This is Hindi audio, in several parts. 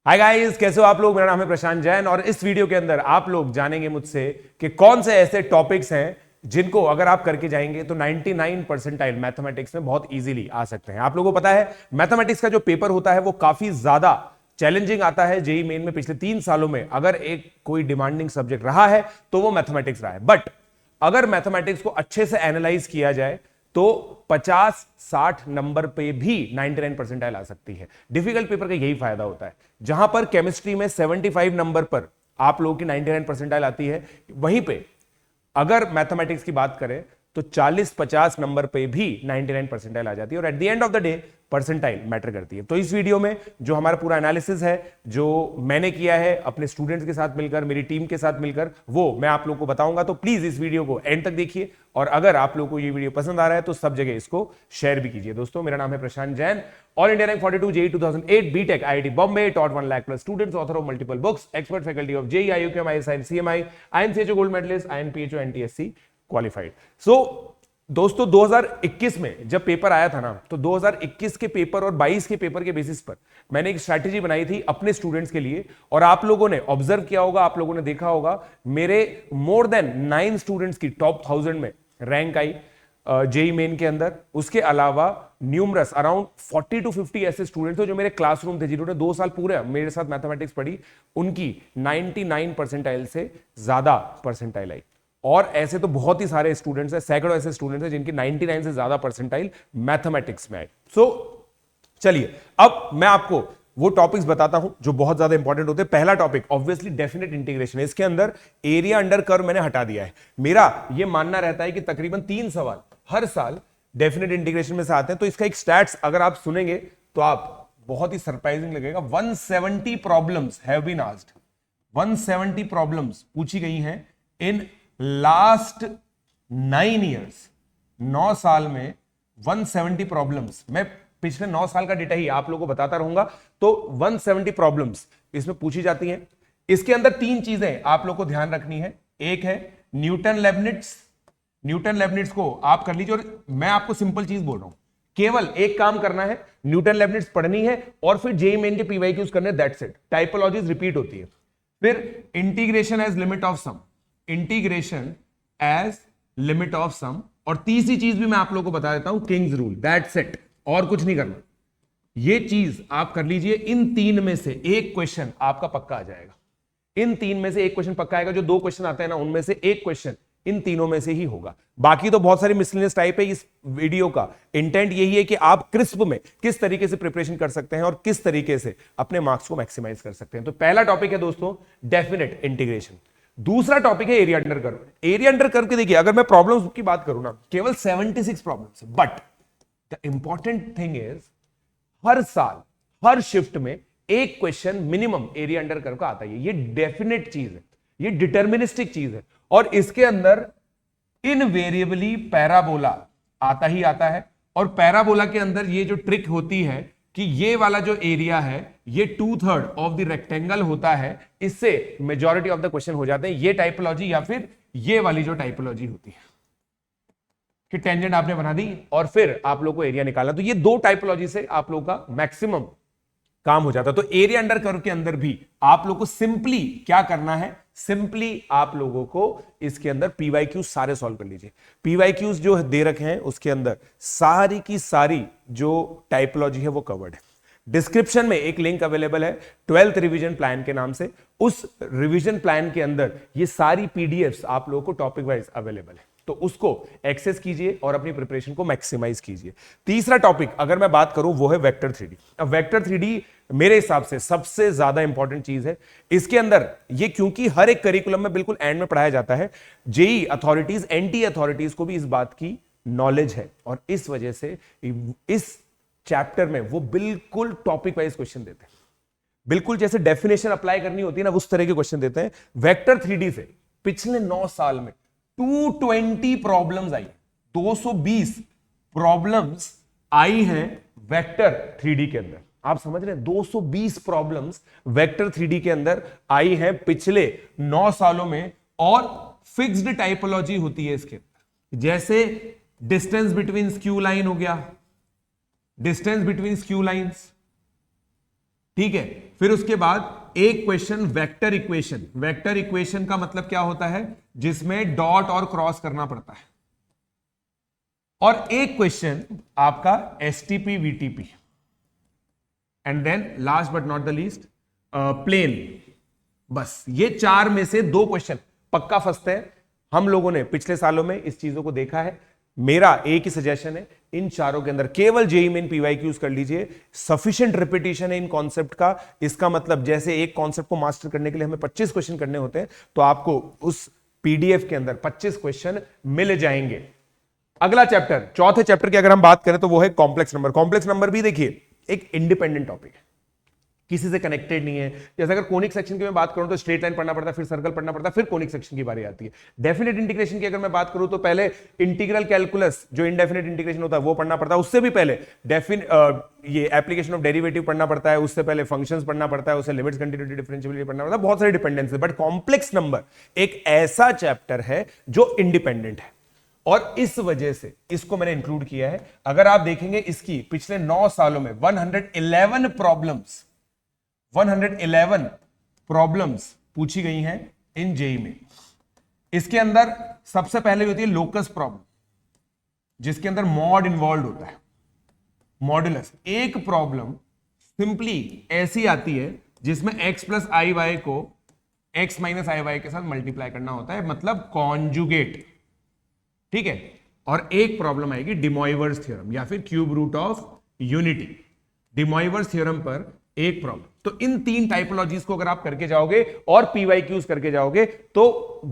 हाय गाइस, कैसे हो आप लोग। मेरा नाम है प्रशांत जैन और इस वीडियो के अंदर आप लोग जानेंगे मुझसे कि कौन से ऐसे टॉपिक्स हैं जिनको अगर आप करके जाएंगे तो 99 परसेंटाइल मैथमेटिक्स में बहुत इजीली आ सकते हैं। आप लोगों को पता है मैथमेटिक्स का जो पेपर होता है वो काफी ज्यादा चैलेंजिंग आता है। जेई मेन में पिछले 3 सालों में अगर एक कोई डिमांडिंग सब्जेक्ट रहा है तो वो मैथमेटिक्स रहा है। बट अगर मैथमेटिक्स को अच्छे से एनालाइज किया जाए तो 50-60 नंबर पे भी 99 परसेंटाइल आ सकती है। डिफिकल्ट पेपर का यही फायदा होता है। जहां पर केमिस्ट्री में 75 नंबर पर आप लोगों की 99 परसेंटाइल आती है, वहीं पे अगर मैथमेटिक्स की बात करें तो 40-50 नंबर पे भी 99 परसेंटाइल आ जाती है। और at the end of the day percentile matter करती है। तो इस वीडियो में जो हमारा पूरा एनालिसिस है, जो मैंने किया है अपने स्टूडेंट्स के साथ मिलकर, मेरी टीम के साथ मिलकर, वो मैं आप लोगों को बताऊंगा। तो प्लीज इस वीडियो को एंड तक देखिए और अगर आप लोगों को ये वीडियो पसंद आ रहा है तो सब जगह इसको शेयर भी कीजिए। दोस्तों, मेरा नाम है Prashant Jain, all India rank 42, JEE 2008, BTech IIT Bombay, taught 1 lakh plus students, author of multiple books, expert faculty of JEE, IUKM, ISI, CMI, INChO gold medalist, INPhO, NTSC qualified. So दोस्तों, 2021 में जब पेपर आया था ना, तो 2021 के पेपर और 22 के पेपर के बेसिस पर मैंने एक स्ट्रैटेजी बनाई थी अपने स्टूडेंट्स के लिए। और आप लोगों ने ऑब्जर्व किया होगा, आप लोगों ने देखा होगा, मेरे मोर देन 9 स्टूडेंट्स की टॉप 1000 में रैंक आई जेई मेन के अंदर। उसके अलावा न्यूमरस अराउंड 40 to 50 ऐसे स्टूडेंट्स थे जो मेरे क्लासरूम थे, जिन्होंने 2 साल पूरे मेरे साथ मैथमेटिक्स पढ़ी, उनकी 99 परसेंटाइल से ज्यादा परसेंटाइल आई। और ऐसे तो बहुत ही सारे स्टूडेंट्स हैं, सैकड़ों ऐसे स्टूडेंट्स हैं जिनकी 99 से ज्यादा परसेंटाइल मैथमेटिक्स में आए। सो चलिए, अब मैं आपको वो टॉपिक्स बताता हूं जो बहुत ज्यादा इंपॉर्टेंट होते हैं। पहला टॉपिक ऑब्वियसली डेफिनेट इंटीग्रेशन है। इसके अंदर एरिया अंडर कर्व मैंने हटा दिया है। मेरा ये मानना रहता है कि तकरीबन 3 सवाल हर साल डेफिनेट इंटीग्रेशन में से आते हैं। तो इसका एक स्टैट्स अगर आप सुनेंगे तो आप बहुत ही सरप्राइजिंग लगेगा। 170 problems have been asked, 170 problems पूछी गई हैं इन लास्ट 9 ईयर्स। 9 साल में 170 प्रॉब्लम्स। मैं पिछले 9 साल का डेटा ही आप लोगों को बताता रहूंगा। तो 170 प्रॉब्लम्स इसमें पूछी जाती हैं। इसके अंदर 3 चीजें आप लोग को ध्यान रखनी है। एक है न्यूटन लेबनिट्ज। न्यूटन लेबनिट्ज को आप कर लीजिए। और मैं आपको सिंपल चीज बोल रहा हूं, केवल एक काम करना है, न्यूटन लेबनिट्ज पढ़नी है और फिर जेईई मेन के पीवाईक्यूज करने, दैट्स इट। टाइपोलॉजीज रिपीट होती है। फिर integration as limit of sum, integration as limit of sum. और तीसरी चीज भी मैं आप लोगों को बता देता हूं, किंग्स रूल, दैट्स इट। और कुछ नहीं करना। ये चीज आप कर लीजिए। इन 3 में से एक क्वेश्चन आपका पक्का आ जाएगा। इन 3 में से एक क्वेश्चन पक्का आएगा। जो 2 क्वेश्चन आते हैं ना, उनमें से एक क्वेश्चन इन तीनों में से ही होगा। बाकी तो बहुत सारी मिसलेनियस टाइप है। इस वीडियो का इंटेंट यही है कि आप क्रिस्प में किस तरीके से प्रिपरेशन कर सकते हैं और किस तरीके से अपने मार्क्स को मैक्सिमाइज कर सकते हैं। तो पहला टॉपिक है दोस्तों डेफिनेट इंटीग्रेशन। दूसरा टॉपिक है area under curve. Area under curve के देखिए, अगर मैं प्रॉब्लम्स की बात करूं ना, केवल 76 problems. But the important thing is हर साल हर शिफ्ट में एक question minimum area under curve का आता है। ये डेफिनेट चीज है, ये डिटर्मिनिस्टिक चीज है। और इसके अंदर इनवेरिएबली पैराबोला आता ही आता है। और पैराबोला के अंदर ये जो ट्रिक होती है कि ये वाला जो एरिया है ये 2/3 ऑफ द रेक्टेंगल होता है, इससे मेजॉरिटी ऑफ द क्वेश्चन हो जाते हैं। ये टाइपोलॉजी या फिर ये वाली जो टाइपोलॉजी होती है कि टेंजेंट आपने बना दी और फिर आप लोग को एरिया निकालना। तो ये 2 टाइपोलॉजी से आप लोगों का मैक्सिमम काम हो जाता है। तो एरिया अंडर कर्व के अंदर भी आप लोग को सिंपली क्या करना है, सिंपली आप लोगों को इसके अंदर पीवाईक्यूज सारे सॉल्व कर लीजिए। पीवाईक्यूज जो दे रखे हैं उसके अंदर सारी की सारी जो टाइपोलॉजी है वो कवर्ड है। डिस्क्रिप्शन में एक लिंक अवेलेबल है 12th रिवीजन प्लान के नाम से। उस रिवीजन प्लान के अंदर ये सारी पीडीएफ्स आप लोगों को टॉपिक वाइज अवेलेबल है, तो उसको एक्सेस कीजिए और अपनी प्रिपरेशन को मैक्सिमाइज कीजिए। तीसरा टॉपिक अगर मैं बात करूं वो है वेक्टर 3D। अब वेक्टर 3D मेरे हिसाब से सबसे ज्यादा इंपॉर्टेंट चीज है। इसके अंदर ये क्योंकि हर एक करिकुलम में बिल्कुल एंड में पढ़ाया जाता है, जेईई अथॉरिटीज, एनटी अथॉरिटीज को भी इस बात की नॉलेज है और इस वजह से इस चैप्टर में वो बिल्कुल टॉपिक वाइज क्वेश्चन देते हैं। बिल्कुल जैसे डेफिनेशन अप्लाई करनी होती है ना, उस तरह के क्वेश्चन देते हैं। वेक्टर 3D से पिछले 9 साल में 220 प्रॉब्लम्स आई, 220 प्रॉब्लम्स आई हैं वेक्टर 3D के अंदर। आप समझ रहे हैं, 220 प्रॉब्लम्स वेक्टर 3D के अंदर आई हैं पिछले 9 सालों में। और फिक्स्ड टाइपोलॉजी होती है इसके अंदर, जैसे डिस्टेंस बिटवीन स्क्यू लाइन हो गया, डिस्टेंस बिटवीन स्क्यू लाइंस, ठीक है, फिर उसके बाद एक question vector equation. Vector equation का मतलब क्या होता है, जिसमें डॉट और क्रॉस करना पड़ता है। और एक क्वेश्चन आपका STP VTP, and then last but not the least plane. बस ये चार में से दो क्वेश्चन पक्का फंसते हैं। हम लोगों ने पिछले सालों में इस चीजों को देखा है। मेरा एक ही सजेशन है, इन चारों के अंदर केवल जेईई मेन पीवाईक्यूज कर लीजिए। सफिशिएंट रिपीटिशन है इन कॉन्सेप्ट का। इसका मतलब जैसे एक कॉन्सेप्ट को मास्टर करने के लिए हमें 25 क्वेश्चन करने होते हैं, तो आपको उस पीडीएफ के अंदर 25 क्वेश्चन मिल जाएंगे। अगला चैप्टर, चौथे चैप्टर की अगर हम बात करें तो वो है कॉम्प्लेक्स नंबर। कॉम्प्लेक्स नंबर भी देखिए एक इंडिपेंडेंट टॉपिक है, किसी से कनेक्टेड नहीं है। जैसे अगर कोनिक सेक्शन की मैं बात करूं तो स्ट्रेट लाइन पढ़ना पड़ता है, फिर सर्कल पढ़ना पड़ता है, फिर कोनिक सेक्शन की बारी आती है। डेफिनेट इंटीग्रेशन की अगर मैं बात करूं तो पहले इंटीग्रल कैलकुलस जो इनडेफिनेट इंटीग्रेशन होता है वो पढ़ना पड़ता है, उससे भी पहले ये एप्लीकेशन ऑफ डेरिवेटिव पढ़ना पड़ता है, उससे पहले फंक्शंस पढ़ना पड़ता है, उससे लिमिट्स, कंटिन्यूटी, डिफरेंशियबिलिटी पढ़ना पड़ता है, बहुत सारे डिपेंडेंसी। बट कॉम्प्लेक्स नंबर एक ऐसा चैप्टर है जो इंडिपेंडेंट है, और इस वजह से इसको मैंने इंक्लूड किया है। अगर आप देखेंगे इसकी पिछले 9 सालों में 111 प्रॉब्लम्स पूछी गई हैं इन जेईई में। इसके अंदर सबसे पहले होती है लोकस प्रॉब्लम, जिसके अंदर मॉड इन्वॉल्व होता है, मॉडुलस। एक प्रॉब्लम सिंपली ऐसी आती है जिसमें x प्लस आई वाई को x माइनस आई वाई के साथ मल्टीप्लाई करना होता है, मतलब कॉन्जुगेट, ठीक है। और एक प्रॉब्लम आएगी डिमॉइवर्स थ्योरम या फिर cube root of unity. De Moivre's theorem पर एक प्रॉब्लम। तो इन तीन टाइपोलॉजीज को अगर आप करके जाओगे और पीवाईक्यूज करके जाओगे तो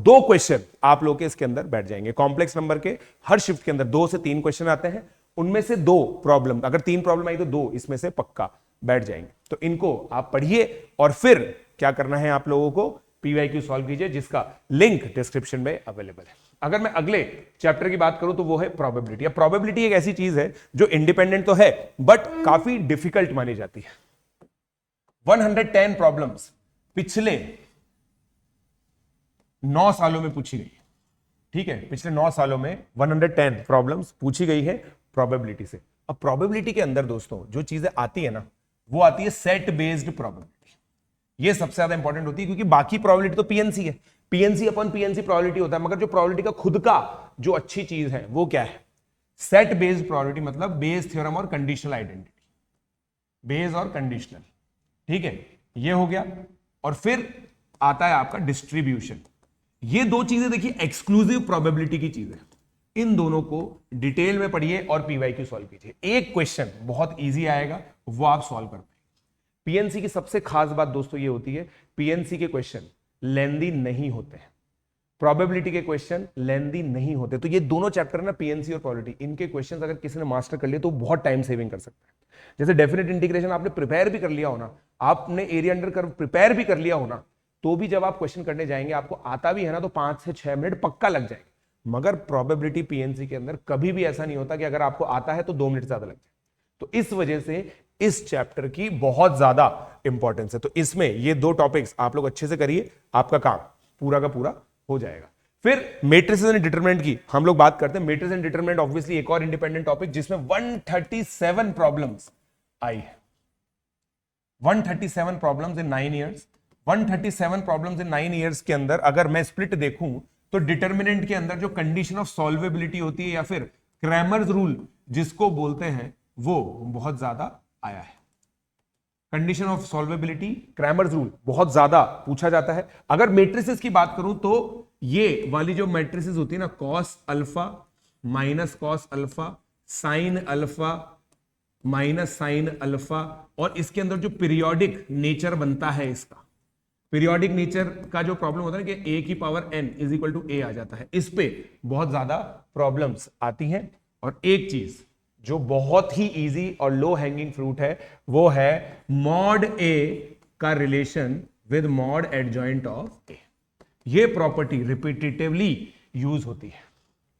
2 क्वेश्चन आप लोग के इसके अंदर बैठ जाएंगे। कॉम्प्लेक्स नंबर के हर शिफ्ट के अंदर 2 से 3 क्वेश्चन आते हैं, उनमें से 2 प्रॉब्लम, अगर 3 प्रॉब्लम आई तो 2 इसमें से पक्का बैठ जाएंगे। तो इनको आप पढ़िए और फिर क्या करना है आप लोगों को, पीवाईक्यू सॉल्व कीजिए, जिसका लिंक डिस्क्रिप्शन में अवेलेबल है। अगर मैं अगले चैप्टर की बात करूं तो वो है प्रोबेबिलिटी। अब प्रोबेबिलिटी एक ऐसी चीज है जो इंडिपेंडेंट तो है बट काफी डिफिकल्ट मानी जाती है। 110 प्रॉब्लम्स पिछले 9 सालों में पूछी गई, ठीक है। पिछले 9 सालों में 110 प्रॉब्लम्स पूछी गई है प्रोबेबिलिटी से। अब प्रोबेबिलिटी के अंदर दोस्तों जो चीजें आती है ना, वो आती है सेट बेस्ड प्रोबेबिलिटी। ये सबसे ज्यादा इंपॉर्टेंट होती है, क्योंकि बाकी प्रोबेबिलिटी तो पीएनसी है, पीएनसी अपन पीएनसी प्रोबेबिलिटी होता है, मगर जो प्रोबेबिलिटी का खुद का जो अच्छी चीज है वो क्या है, सेट बेस्ड प्रोबेबिलिटी, मतलब बेस थ्योरम और कंडीशनल आइडेंटिटी, बेस और कंडीशनल, ठीक है, ये हो गया। और फिर आता है आपका डिस्ट्रीब्यूशन। ये 2 चीजें देखिए एक्सक्लूसिव प्रोबेबिलिटी की चीजें, इन दोनों को डिटेल में पढ़िए और पीवाईक्यू सॉल्व कीजिए। एक क्वेश्चन बहुत इजी आएगा, वो आप सॉल्व कर पाएंगे। पीएनसी की सबसे खास बात दोस्तों ये होती है, पीएनसी के क्वेश्चन लेंदी नहीं होते हैं, प्रोबेबिलिटी के क्वेश्चन लेंदी नहीं होते। तो ये दोनों चैप्टर ना, पीएनसी और प्रोबेबिलिटी, इनके क्वेश्चंस अगर किसी ने मास्टर कर लिए तो बहुत टाइम सेविंग कर सकता है। जैसे डेफिनेट इंटीग्रेशन आपने प्रिपेयर भी कर लिया हो ना, आपने एरिया अंडर कर्व प्रिपेयर भी कर लिया हो ना, तो भी जब आप क्वेश्चन करने जाएंगे आपको आता भी है ना, तो 5 से 6 मिनट पक्का लग जाएंगे। मगर प्रोबेबिलिटी पीएनसी के अंदर कभी भी ऐसा नहीं होता कि अगर आपको आता है तो 2 मिनट ज्यादा लग जाए। तो इस वजह से इस चैप्टर की बहुत ज्यादा इंपॉर्टेंस है। तो इसमें ये 2 टॉपिक्स आप लोग अच्छे से करिए, आपका काम पूरा का पूरा हो जाएगा। फिर मैट्रिसेस एंड डिटरमिनेंट की हम लोग बात करते हैं। मैट्रिसेस एंड डिटरमिनेंट ऑब्वियसली एक और इंडिपेंडेंट टॉपिक, जिसमें 137 प्रॉब्लम्स आई है। 137 problems in 9 years. 137 problems in 9 years के अंदर अगर मैं स्प्लिट देखूं तो डिटरमिनेंट के अंदर जो कंडीशन ऑफ सॉल्वेबिलिटी होती है या फिर क्रैमर्स रूल जिसको बोलते हैं, वो बहुत ज्यादा आया है। कंडीशन ऑफ सॉल्वेबिलिटी, क्रैमर्स रूल बहुत ज्यादा पूछा जाता है। अगर मैट्रिसेस की बात करूं तो ये वाली जो मैट्रिसेस होती है ना, cos alpha minus cos alpha, sine alpha minus sine alpha, और इसके अंदर जो पीरियोडिक नेचर बनता है इसका, पीरियोडिक नेचर का जो प्रॉब्लम होता है कि a की power n is equal to a आ जाता है, इस पे बहुत ज्यादा प्रॉब्लम्स आती हैं। और एक चीज जो बहुत ही इजी और लो हैंगिंग फ्रूट है वो है मॉड a का relation with mod adjoint of a। ये प्रॉपर्टी रिपीटेटिवली यूज होती है,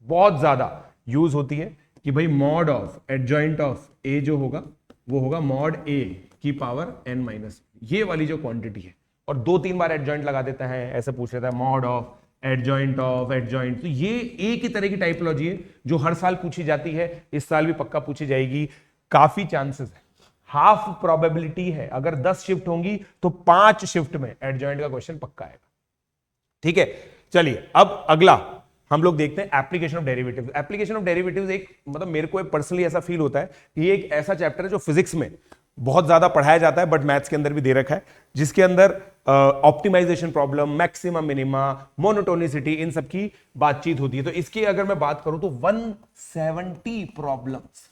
बहुत ज्यादा यूज होती है कि भाई mod of adjoint of a जो होगा वो होगा मॉड a की पावर n माइनस, ये वाली जो क्वांटिटी है। और 2-3 बार एडजॉइंट लगा देता है, ऐसे पूछ लेता है मॉड ऑफ एडजॉइंट। तो ये एक ही तरह की टाइपोलॉजी है जो हर साल पूछी जाती है, इस साल भी पक्का पूछी जाएगी, काफी चांसेस है, हाफ प्रोबेबिलिटी है, अगर 10 शिफ्ट होंगी तो 5 शिफ्ट में एडजॉइंट का क्वेश्चन पक्का आएगा। ठीक है, चलिए अब अगला हम लोग देखते हैं application of derivatives. Application of derivatives एक मतलब मेरे को पर्सनली ऐसा फील होता है कि ये एक ऐसा चैप्टर है जो फिजिक्स में बहुत ज्यादा पढ़ाया जाता है, बट मैथ्स के अंदर भी दे रखा है, जिसके अंदर optimization problem, maximum minima, monotonicity, इन सब की बातचीत होती है। तो इसकी अगर मैं बात करूं तो 170 प्रॉब्लम्स,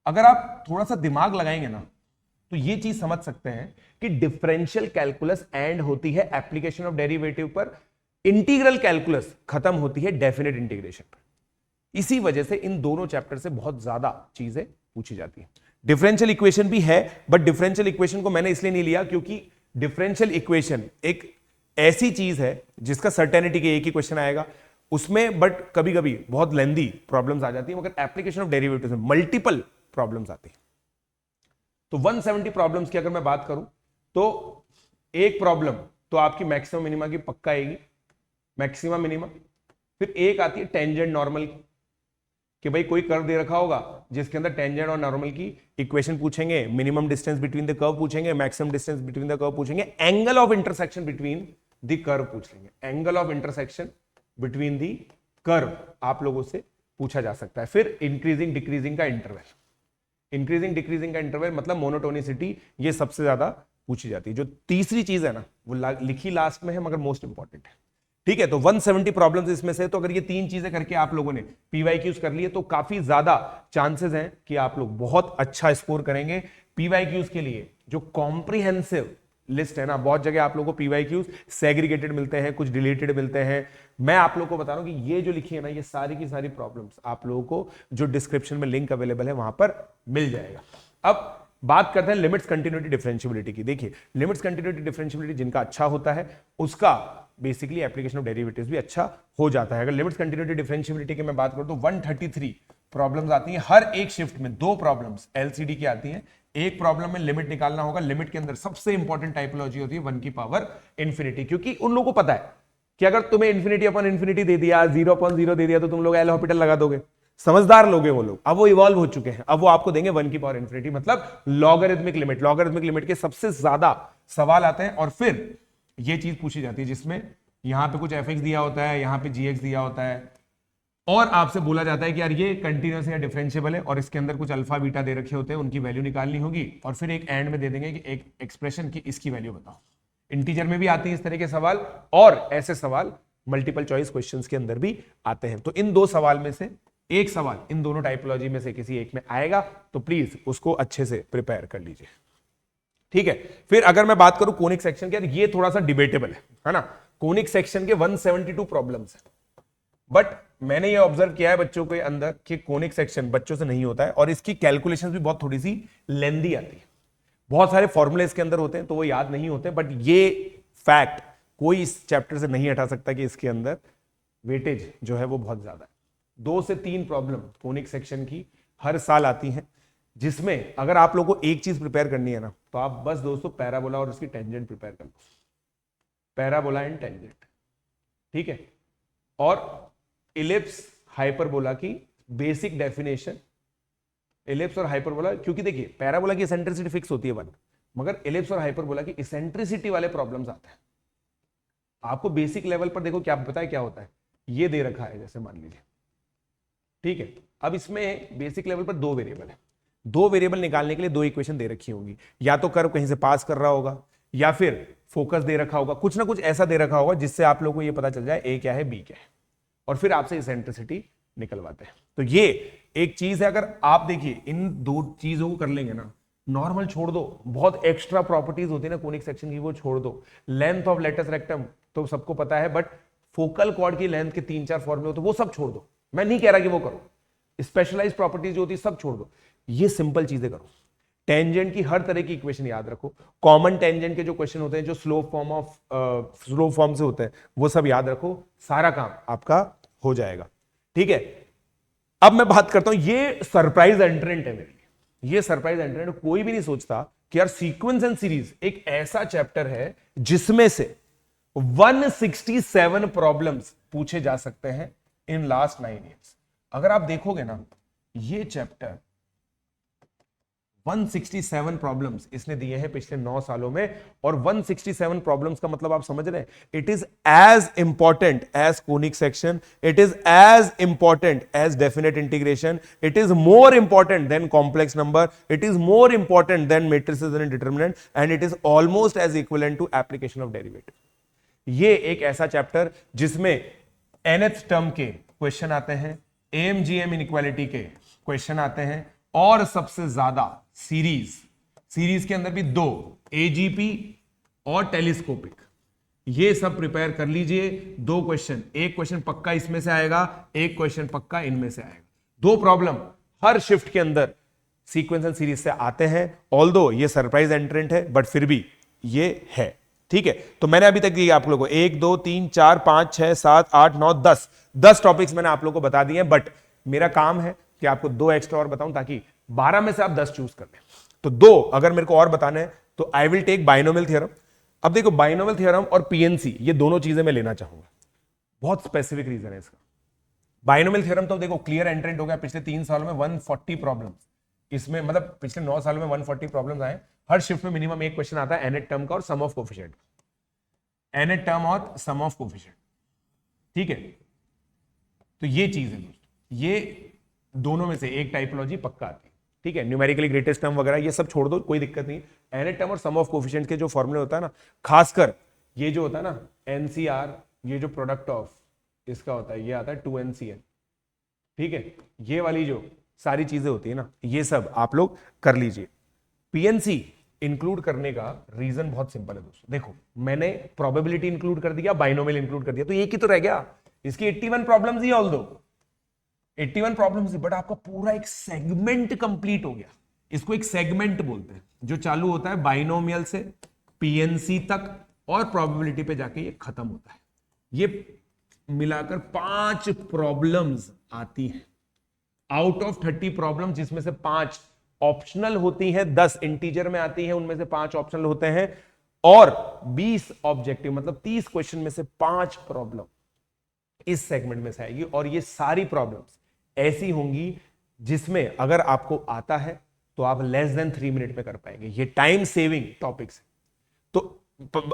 अगर आप थोड़ा सा दिमाग लगाएंगे ना तो ये चीज समझ सकते हैं कि डिफरेंशियल कैलकुलस एंड होती है एप्लीकेशन ऑफ डेरिवेटिव पर, इंटीग्रल कैलकुलस खत्म होती है डेफिनेट इंटीग्रेशन पर। इसी वजह से इन दोनों चैप्टर से बहुत ज्यादा चीजें पूछी जाती है। डिफरेंशियल इक्वेशन भी है, बट डिफरेंशियल इक्वेशन को मैंने इसलिए नहीं लिया क्योंकि डिफरेंशियल इक्वेशन एक ऐसी चीज है जिसका सर्टेनिटी के एक ही क्वेश्चन आएगा उसमें, बट कभी कभी बहुत लेंदी प्रॉब्लम्स आ जाती है, मगर एप्लीकेशन ऑफ डेरिवेटिव में मल्टीपल प्रॉब्लम्स आती है। तो 170 प्रॉब्लम्स की अगर मैं बात करूं तो एक प्रॉब्लम तो आपकी मैक्सिमम मिनिमा की पक्का आएगी, मैक्सिमम मिनिमा। फिर एक आती है टेंजेंट नॉर्मल की, कि भाई कोई कर्व दे रखा होगा जिसके अंदर टेंजेंट और नॉर्मल की इक्वेशन पूछेंगे, minimum distance between the curve पूछेंगे, maximum distance between the curve पूछेंगे, angle of intersection between the curve पूछ लेंगे। Angle of intersection between the curve आप लोगों से पूछा जा सकता है। फिर इंक्रीजिंग डिक्रीजिंग का इंटरवल, इंक्रीजिंग डिक्रीजिंग का इंटरवल मतलब मोनोटोनिसिटी, ये सबसे ज्यादा पूछी जाती है। जो तीसरी चीज है ना वो लिखी लास्ट में है मगर मोस्ट इंपॉर्टेंट है। ठीक है, तो 170 प्रॉब्लम्स इसमें से, तो अगर ये तीन चीजें करके आप लोगों ने पीवाईक्यूज कर लिए तो काफी ज्यादा चांसेस हैं कि आप लोग बहुत अच्छा स्कोर करेंगे। पीवाईक्यूज के लिए जो कॉम्प्रिहेंसिव लिस्ट है ना, बहुत जगह आप लोगों को पीवाईक्यूज सेग्रीगेटेड मिलते हैं, कुछ डिलीटेड मिलते हैं। मैं आप लोगों को बता रहा हूं कि ये जो लिखी है ना, ये सारी की सारी प्रॉब्लम्स आप लोगों को जो डिस्क्रिप्शन में लिंक अवेलेबल है वहां पर मिल जाएगा। अब बात करते हैं लिमिट्स कंटिन्यूटी डिफरेंशियबिलिटी की। देखिए, लिमिट्स कंटिन्यूटी डिफरेंशियबिलिटी जिनका अच्छा होता है उसका बेसिकली एप्लीकेशन ऑफ डेरिवेटिव्स भी अच्छा हो जाता है। अगर लिमिट्स कंटिन्यूटी डिफरेंशियबिलिटी की मैं बात करूं तो 133 प्रॉब्लम्स आती हैं हर एक शिफ्ट में। 2 प्रॉब्लम्स एलसीडी की आती हैं, एक प्रॉब्लम में लिमिट निकालना होगा। लिमिट के अंदर सबसे इंपॉर्टेंट टाइपोलॉजी होती है 1 की पावर इंफिनिटी, क्योंकि उन लोगों को पता है कि अगर तुम्हें इंफिनिटी अपॉन इंफिनिटी दे दिया, 0/0 दे दिया, तो तुम लोग एल हॉस्पिटल लगा दोगे। समझदार लोग हैं वो लोग, अब वो इवॉल्व हो चुके हैं, अब वो आपको देंगे 1 की पावर इंफिनिटी, मतलब लॉगरिथमिक लिमिट। लॉगरिथमिक लिमिट के सबसे ज्यादा सवाल आते हैं और फिर ये चीज पूछी जाती है जिसमें यहां पे कुछ fx दिया होता है, यहां पे gx दिया होता है और आपसे बोला जाता है कि यार ये कंटीन्यूअस या डिफरेंशिएबल है और इसके अंदर कुछ अल्फा बीटा दे रखे होते हैं, उनकी वैल्यू निकालनी होगी और फिर एक एंड में दे देंगे कि एक एक्सप्रेशन की इसकी वैल्यू बताओ। इंटीजर में भी आती है इस तरह के सवाल और ऐसे सवाल मल्टीपल चॉइस क्वेश्चंस के अंदर भी आते हैं। तो इन 2 सवाल में से एक सवाल इन दोनों टाइपोलॉजी में से किसी एक में आएगा, तो प्लीज उसको अच्छे से प्रिपेयर कर लीजिए। ठीक है, फिर अगर मैं बात करूं कोनिक सेक्शन की, ये थोड़ा सा डिबेटेबल है ना। कोनिक सेक्शन के 172 प्रॉब्लम्स है, बट मैंने ये ऑब्जर्व किया है बच्चों के अंदर कि कोनिक सेक्शन बच्चों से नहीं होता है और इसकी कैलकुलेशंस भी बहुत थोड़ी सी लेंदी आती है। बहुत सारे फॉर्मूले इसके अंदर होते हैं तो वो याद नहीं होते, बट ये फैक्ट कोई इस चैप्टर से नहीं हटा सकता कि इसके अंदर वेटेज जो है वो बहुत ज्यादा है। 2 से 3 प्रॉब्लम कोनिक सेक्शन की हर साल आती हैं, जिसमें अगर आप लोगों को एक चीज प्रिपेयर करनी है ना, तो आप बस दोस्तों पैराबोला और उसकी टेंजेंट प्रिपेयर कर लो। पैराबोला एंड टेंजेंट, ठीक है। और इलिप्स हाइपरबोला की बेसिक डेफिनेशन, इलिप्स और हाइपरबोला, क्योंकि देखिए पैराबोला की इसेंट्रिसिटी फिक्स होती है 1, मगर इलिप्स और हाइपरबोला की इसेंट्रिसिटी वाले प्रॉब्लम्स आते हैं। आपको बेसिक लेवल पर देखो क्या पता है क्या होता है, ये दे रखा है जैसे मान लीजिए, ठीक है। अब इसमें बेसिक लेवल पर 2 वेरिएबल है, 2 वेरिएबल निकालने के लिए 2 इक्वेशन दे रखी होंगी, या तो कर्व कहीं से पास कर रहा होगा या फिर फोकस दे रखा होगा, कुछ ना कुछ ऐसा दे रखा होगा जिससे आप लोगों को ये पता चल जाए ए क्या है बी क्या है, और फिर आपसे इसेंट्रिसिटी निकलवाते हैं। तो ये एक चीज है, अगर आप देखिए इन 2 चीजों को कर लेंगे ना, नॉर्मल छोड़ दो, बहुत एक्स्ट्रा प्रॉपर्टीज होती है ना कोनिक सेक्शन की, वो छोड़ दो। लेंथ ऑफ लेटस रेक्टम तो सबको पता है, बट फोकल कॉर्ड की लेंथ के 3-4 फॉर्मूले होते हैं, वो सब छोड़ दो। मैं नहीं कह रहा कि वो करो, स्पेशलाइज्ड प्रॉपर्टीज जो होती है सब छोड़ दो, ये सिंपल चीजें करो। टेंजेंट की हर तरह की इक्वेशन याद रखो, कॉमन टेंजेंट के जो क्वेश्चन होते हैं जो स्लोप फॉर्म से होते हैं वो सब याद रखो, सारा काम आपका हो जाएगा। ठीक है, अब मैं बात करता हूं, ये सरप्राइज एंट्रेंट है मेरे लिए, ये सरप्राइज एंट्रेंट। कोई भी नहीं सोचता कि यार सीक्वेंस एंड सीरीज एक ऐसा चैप्टर है जिसमें से 167 प्रॉब्लम्स पूछे जा सकते हैं इन लास्ट 9 ईयर्स। अगर आप देखोगे ना, ये चैप्टर 167 प्रॉब्लम्स इसने दिए हैं पिछले 9 सालों में, और 167 प्रॉब्लम्स का मतलब आप समझ रहे हैं, it is as important as conic section, it is as important as definite integration, it is more important than complex number, it is more important than matrices and determinant, and it is almost as equivalent to application of derivative. ये एक ऐसा चैप्टर जिसमें nth टर्म के क्वेश्चन आते हैं, AMGM इनइक्वालिटी के क्वेश्चन आते हैं, और सबसे ज्यादा सीरीज के अंदर भी 2 AGP और टेलीस्कोपिक, ये सब प्रिपेयर कर लीजिए। 2 क्वेश्चन, एक क्वेश्चन पक्का इसमें से आएगा, एक क्वेश्चन पक्का इनमें से आएगा। 2 प्रॉब्लम हर शिफ्ट के अंदर सीक्वेंस एंड सीरीज से आते हैं, ऑल्दो ये सरप्राइज एंट्रेंट है बट फिर भी ये है, ठीक है। तो मैंने अभी तक दिया आप लोगों को 1 2 3 4 5 6 7 8 9 10 टॉपिक्स मैंने आप लोगों को बता दिए हैं, बट मेरा काम है कि आपको 2 एक्स्ट्रा और बताऊं ताकि 12 में से आप 10 चूज कर लें। तो 2 अगर मेरे को और बताने हैं तो I will take binomial theorem. अब देखो बाइनोमियल थ्योरम और PNC ये दोनों चीजें मैं लेना चाहूंगा, बहुत स्पेसिफिक रीजन है इसका। बाइनोमियल थ्योरम तो देखो क्लियर एंट्रेंट हो गया, पिछले 3 सालों में 140 प्रॉब्लम इसमें, मतलब पिछले 9 सालों में 140 प्रॉब्लम्स आए। हर शिफ्ट में मिनिमम एक क्वेश्चन आता है nth टर्म का और सम ऑफ कोफिशिएंट, nth टर्म और सम ऑफ कोफिशिएंट, ठीक है। तो ये चीज है दोस्तों, ये दोनों में से एक टाइपोलॉजी पक्का आती है, ठीक है। न्यूमेरिकली ग्रेटेस्ट टर्म वगैरह ये सब छोड़ दो, कोई दिक्कत नहीं। nth टर्म और सम ऑफ कोफिशिएंट के जो फॉर्मूले होता है ना, खासकर ये जो होता है ना NCR, ये जो प्रोडक्ट ऑफ इसका होता है, ये आता है 2NCN, ठीक है। ये वाली जो सारी चीजें होती है ना, ये सब आप लोग कर लीजिए। PNC इंक्लूड करने का रीजन बहुत सिंपल है दोस्तों, देखो मैंने प्रोबेबिलिटी इंक्लूड कर दिया, बाइनोमियल इंक्लूड कर दिया, तो एक ही तो रह गया। इसकी 81 problems he, although 81 problems he, but आपका पूरा एक सेगमेंट कंप्लीट हो गया। इसको एक सेगमेंट बोलते हैं, जो चालू होता है बाइनोमियल से PNC तक और प्रोबेबिलिटी पे जाके ये खत्म होता है। ये मिलाकर 5 प्रॉब्लम्स आती हैं आउट ऑफ 30 प्रॉब्लम, जिसमें से 5 ऑप्शनल होती हैं, 10 इंटीजर में आती हैं, उनमें से 5 ऑप्शनल होते हैं, और 20 ऑब्जेक्टिव, मतलब 30 क्वेश्चन में से 5 प्रॉब्लम इस सेगमेंट में से आएगी। और ये सारी प्रॉब्लम्स ऐसी होंगी जिसमें अगर आपको आता है तो आप लेस देन 3 मिनट में कर पाएंगे। ये टाइम सेविंग टॉपिक्स है। तो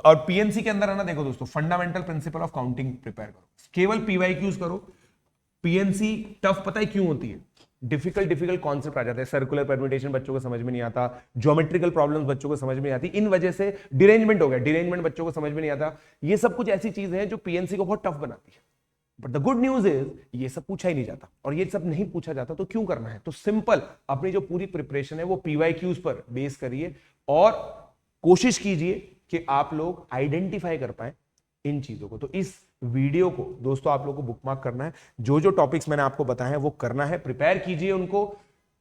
और PNC के अंदर है ना, देखो दोस्तों, fundamental principle of counting prepare करो, केवल PYQs करो। PNC टफ पता है क्यों होती है? डिफिकल्ट कॉन्सेप्ट आ जाते हैं, सर्कुलर परम्यूटेशन बच्चों को समझ में नहीं आता, ज्योमेट्रिकल प्रॉब्लम्स बच्चों को समझ में नहीं आती, इन वजह से डिरेंजमेंट हो गया, डिरेंजमेंट बच्चों को समझ में नहीं आता। ये सब कुछ ऐसी चीजें हैं जो PNC को बहुत टफ बनाती है। But the good news is ये सब पूछा ही नहीं जाता, और ये सब नहीं पूछा जाता तो क्यों करना है? तो सिंपल अपनी जो पूरी प्रिपरेशन है वो PYQs पर बेस करिए, और कोशिश कीजिए कि आप लोग आइडेंटिफाई कर पाए इन चीजों को। तो इस वीडियो को दोस्तों आप लोगों को बुकमार्क करना है, जो जो टॉपिक्स मैंने आपको बताए हैं वो करना है, प्रिपेयर कीजिए उनको।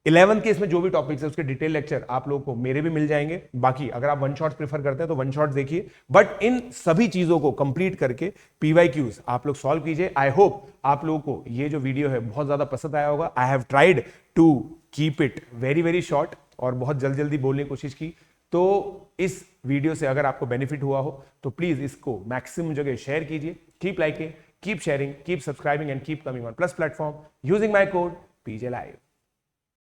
11th के इसमें जो भी टॉपिक्स है उसके डिटेल लेक्चर आप लोगों को मेरे भी मिल जाएंगे। बाकी अगर आप वन शॉट प्रेफर करते हैं तो वन शॉट देखिए, बट इन सभी चीजों को कंप्लीट करके PYQs आप लोग सॉल्व कीजिए। आई होप आप लोगों को ये जो वीडियो है बहुत ज्यादा पसंद आया होगा। I have tried to keep it very short और बहुत जल्दी बोलने की कोशिश की। तो इस वीडियो से अगर आपको बेनिफिट हुआ हो तो प्लीज इसको मैक्सिमम जगह शेयर कीजिए। Keep liking, keep sharing, keep subscribing and keep coming on plus platform using my code PJ Live।